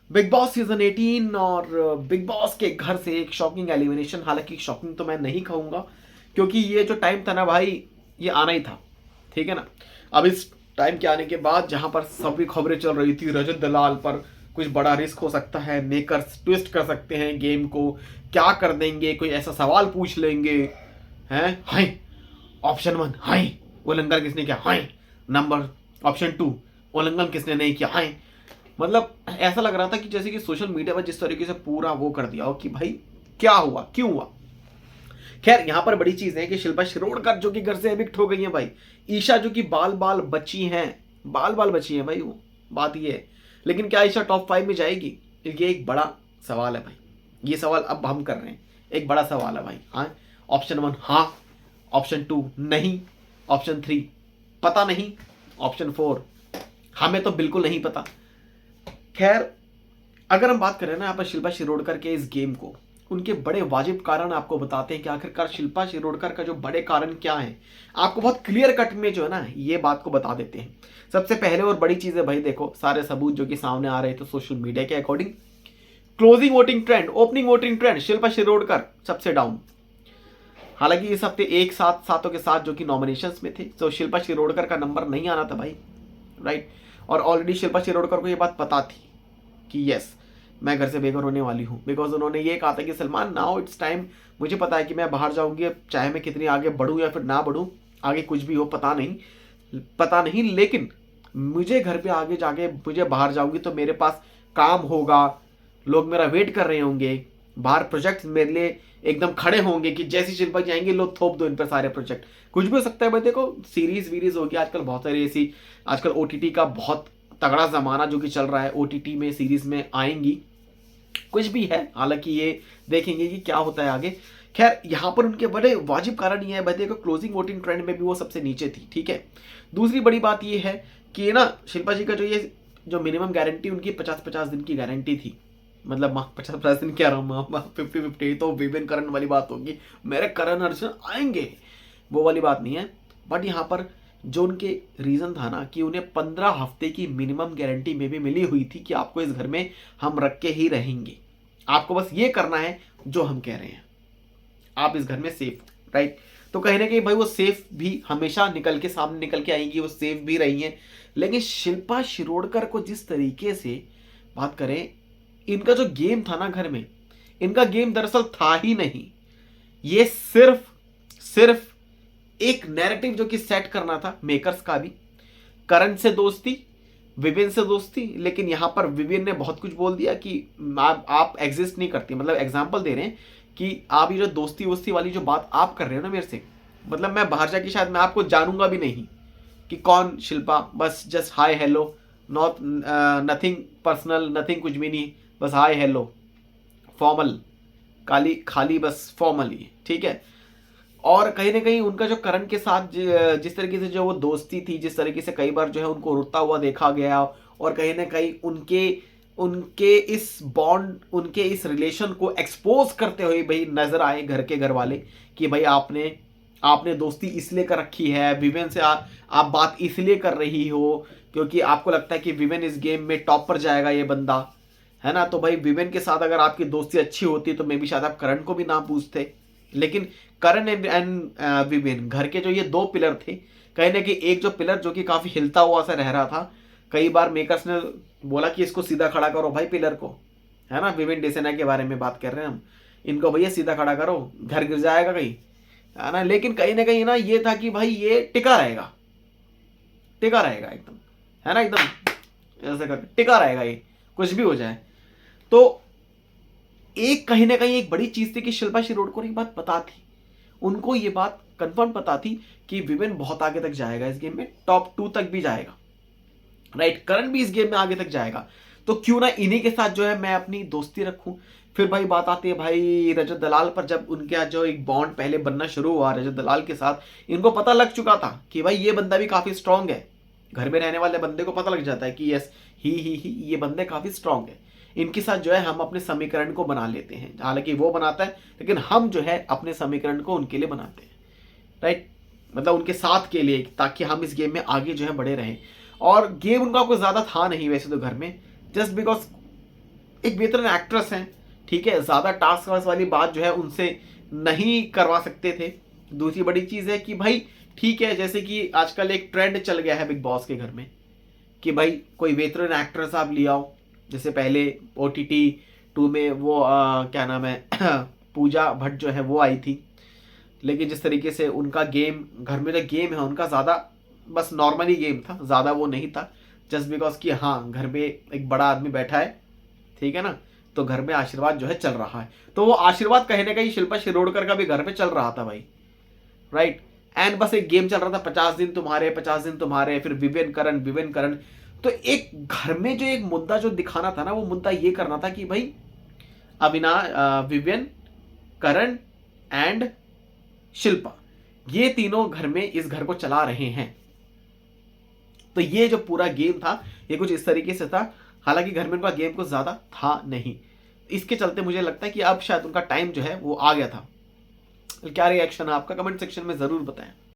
Big boss season 18 और big boss के घर से एक शॉकिंग एलिमिनेशन। हालांकि शॉकिंग तो मैं नहीं कहूंगा, क्योंकि ये जो टाइम था ना भाई, ये आना ही था। ठीक है ना। अब इस टाइम के आने के बाद जहां पर सभी खबरें चल रही थी रजत दलाल पर कुछ बड़ा रिस्क हो सकता है, मेकर्स ट्विस्ट कर सकते हैं गेम को, क्या कर देंगे, कोई ऐसा सवाल पूछ लेंगे हैं। हाय ऑप्शन 1 हाय उल्लंघन किसने किया, हाय नंबर ऑप्शन 2 उल्लंघन किसने नहीं किया, हाय। मतलब ऐसा लग रहा था कि जैसे कि सोशल मीडिया पर जिस तरीके से पूरा वो कर दिया हो कि भाई क्या हुआ क्यों हुआ। खैर यहाँ पर बड़ी चीज है कि शिल्पा शिरोडकर जो कि घर से एविक्ट हो गई है भाई, ईशा जो कि बाल बाल बची हैं, बाल बाल बची हैं भाई, वो बात ये है। लेकिन क्या ईशा टॉप 5 में जाएगी, ये एक बड़ा सवाल है भाई। ये सवाल अब हम कर रहे हैं, एक बड़ा सवाल है भाई। हाँ, ऑप्शन 1 हाँ, ऑप्शन 2 नहीं, ऑप्शन 3 पता नहीं, ऑप्शन 4 हमें तो बिल्कुल नहीं पता। खैर अगर हम बात करें ना यहाँ पर शिल्पा शिरोडकर के इस गेम को, उनके बड़े वाजिब कारण आपको बताते हैं कि आखिरकार शिल्पा शिरोडकर का जो बड़े कारण क्या है। आपको बहुत क्लियर कट में जो है ना ये बात को बता देते हैं। सबसे पहले और बड़ी चीज है भाई, देखो सारे सबूत जो कि सामने आ रहे थे सोशल मीडिया के according, closing voting trend, opening voting trend Shilpa Shirodkar सबसे डाउन। हालांकि इस हफ्ते एक साथ सातों के साथ जो कि नॉमिनेशन में थे, तो शिल्पा शिरोडकर का नंबर नहीं आना था भाई, राइट। और ऑलरेडी शिल्पा शिरोडकर को ये बात पता थी कि यस मैं घर से बेघर होने वाली हूँ, बिकॉज उन्होंने ये कहा था कि सलमान नाउ इट्स टाइम, मुझे पता है कि मैं बाहर जाऊंगी, चाहे मैं कितनी आगे बढ़ूँ या फिर ना बढ़ूँ, आगे कुछ भी हो पता नहीं, लेकिन मुझे घर पे आगे जाके मुझे बाहर जाऊंगी तो मेरे पास काम होगा, लोग मेरा वेट कर रहे होंगे, बाहर प्रोजेक्ट मेरे लिए एकदम खड़े होंगे कि जैसी शिल्पा जाएंगे लोग थोप दो इन पर सारे प्रोजेक्ट। कुछ भी हो सकता है भाई, देखो सीरीज वीरीज होगी आजकल बहुत सारी ऐसी, आजकल ओटीटी का बहुत तगड़ा जमाना जो कि चल रहा है, ओटीटी में सीरीज में आएंगी, कुछ भी है। हालांकि ये देखेंगे कि क्या होता है आगे। खैर यहाँ पर उनके बड़े वाजिब कारण ये है भाई, देखो क्लोजिंग वोटिंग ट्रेंड में भी वो सबसे नीचे थी। ठीक है, दूसरी बड़ी बात ये है कि ना शिल्पा जी का जो मिनिमम गारंटी उनकी 50-50 दिन की गारंटी थी, मतलब 50-50 दिन क्या रहा हूँ, 50-50 तो विवेन करण वाली बात होगी, मेरे करण अर्जुन आएंगे वो वाली बात नहीं है। बट यहाँ पर जो उनके रीजन था ना कि उन्हें 15 हफ्ते की मिनिमम गारंटी में भी मिली हुई थी कि आपको इस घर में हम रख के ही रहेंगे, आपको बस ये करना है जो हम कह रहे हैं, आप इस घर में सेफ, राइट। तो कहीं ना कहीं भाई वो सेफ भी हमेशा निकल के सामने निकल के आएंगी, वो सेफ भी रही हैं। लेकिन शिल्पा शिरोडकर को जिस तरीके से बात करें, इनका जो गेम था ना घर में, इनका गेम दरअसल था ही नहीं, ये सिर्फ सिर्फ एक नैरेटिव जो कि सेट करना था मेकर्स का भी, करण से दोस्ती, विवेन से दोस्ती। लेकिन यहां पर विवेन ने बहुत कुछ बोल दिया कि आप एग्जिस्ट नहीं करती, मतलब एग्जांपल दे रहे हैं कि आप ये जो दोस्ती वोस्ती वाली जो बात आप कर रहे हो ना मेरे से, मतलब मैं बाहर जाके शायद मैं आपको जानूंगा भी नहीं कि कौन शिल्पा, बस just hi hello, not nothing personal, nothing कुछ भी नहीं, बस हाय हेलो फॉर्मल, काली खाली बस फॉर्मल ही, ठीक है। और कहीं ना कहीं उनका जो करण के साथ जिस तरीके से जो वो दोस्ती थी, जिस तरीके से कई बार जो है उनको रुकता हुआ देखा गया, और कहीं ना कहीं उनके उनके इस बॉन्ड, उनके इस रिलेशन को एक्सपोज करते हुए भाई नजर आए घर के घर वाले कि भाई आपने आपने दोस्ती इसलिए कर रखी है विवेन से, आप बात इसलिए कर रही हो क्योंकि आपको लगता है कि विवेन इस गेम में टॉप पर जाएगा ये बंदा, है ना। तो भाई विवेन के साथ अगर आपकी दोस्ती अच्छी होती तो मे भी शायद आप करण को भी ना पूछते। लेकिन करण एंड विवेन घर के जो ये दो पिलर थे, कहीं ना कहीं एक जो पिलर जो कि काफी हिलता हुआ सा रह रहा था, कई बार मेकर्स ने बोला कि इसको सीधा खड़ा करो भाई पिलर को, है ना। विवेन डेसेना के बारे में बात कर रहे हैं हम, इनको भैया सीधा खड़ा करो, घर गिर जाएगा कहीं, है ना। लेकिन कहीं ना ये था कि भाई ये टिका रहेगा, टिका रहेगा एकदम, है ना, एकदम ऐसे करके टिका रहेगा ये, कुछ भी हो जाए। तो एक कहीं ना कहीं एक बड़ी चीज थी कि शिल्पा शिरोडकर को एक बात पता थी, उनको ये बात कंफर्म पता थी कि विवेन बहुत आगे तक जाएगा इस गेम में, टॉप 2 तक भी जाएगा, राइट। करण भी इस गेम में आगे तक जाएगा, तो क्यों ना इन्हीं के साथ जो है मैं अपनी दोस्ती रखूं। फिर भाई बात आती है भाई रजत दलाल पर, जब उनके जो एक बॉन्ड पहले बनना शुरू हुआ रजत दलाल के साथ, इनको पता लग चुका था कि भाई ये बंदा भी काफी स्ट्रांग है, घर में रहने वाले बंदे को पता लग जाता है कि यस ही ये बंदे काफी स्ट्रांग है, इनके साथ जो है हम अपने समीकरण को बना लेते हैं। हालांकि वो बनाता है लेकिन हम जो है अपने समीकरण को उनके लिए बनाते हैं, राइट, मतलब उनके साथ के लिए, ताकि हम इस गेम में आगे जो है बढ़े रहें। और गेम उनका कोई ज्यादा था नहीं वैसे तो घर में, जस्ट बिकॉज एक वेतरन एक्ट्रेस हैं, ठीक है, ज़्यादा टास्क वास्क वाली बात जो है उनसे नहीं करवा सकते थे। दूसरी बड़ी चीज़ है कि भाई ठीक है, जैसे कि आजकल एक ट्रेंड चल गया है बिग बॉस के घर में कि भाई कोई वेतरन एक्ट्रेस आप ले आओ। जैसे पहले OTT 2 में वो क्या नाम है पूजा भट्ट जो है वो आई थी, लेकिन जिस तरीके से उनका गेम, घर में जो गेम है उनका ज़्यादा बस नॉर्मली गेम था, ज़्यादा वो नहीं था। जस्ट बिकॉज कि हाँ घर पे एक बड़ा आदमी बैठा है, ठीक है ना, तो घर में आशीर्वाद जो है चल रहा है। तो वो आशीर्वाद कहीं ना कहीं शिल्पा शिरोडकर का भी घर पे चल रहा था भाई, राइट। एंड बस एक गेम चल रहा था, 50 दिन तुम्हारे 50 दिन तुम्हारे, फिर विवेन करण। तो एक घर में जो एक मुद्दा जो दिखाना था ना, वो मुद्दा ये करना था कि भाई विवियन, करण एंड शिल्पा, ये तीनों घर में इस घर को चला रहे हैं। तो ये जो पूरा गेम था ये कुछ इस तरीके से था। हालांकि घर में उनका गेम कुछ ज्यादा था नहीं, इसके चलते मुझे लगता है कि अब शायद उनका टाइम जो है वो आ गया था। क्या रिएक्शन है आपका, कमेंट सेक्शन में जरूर बताएं।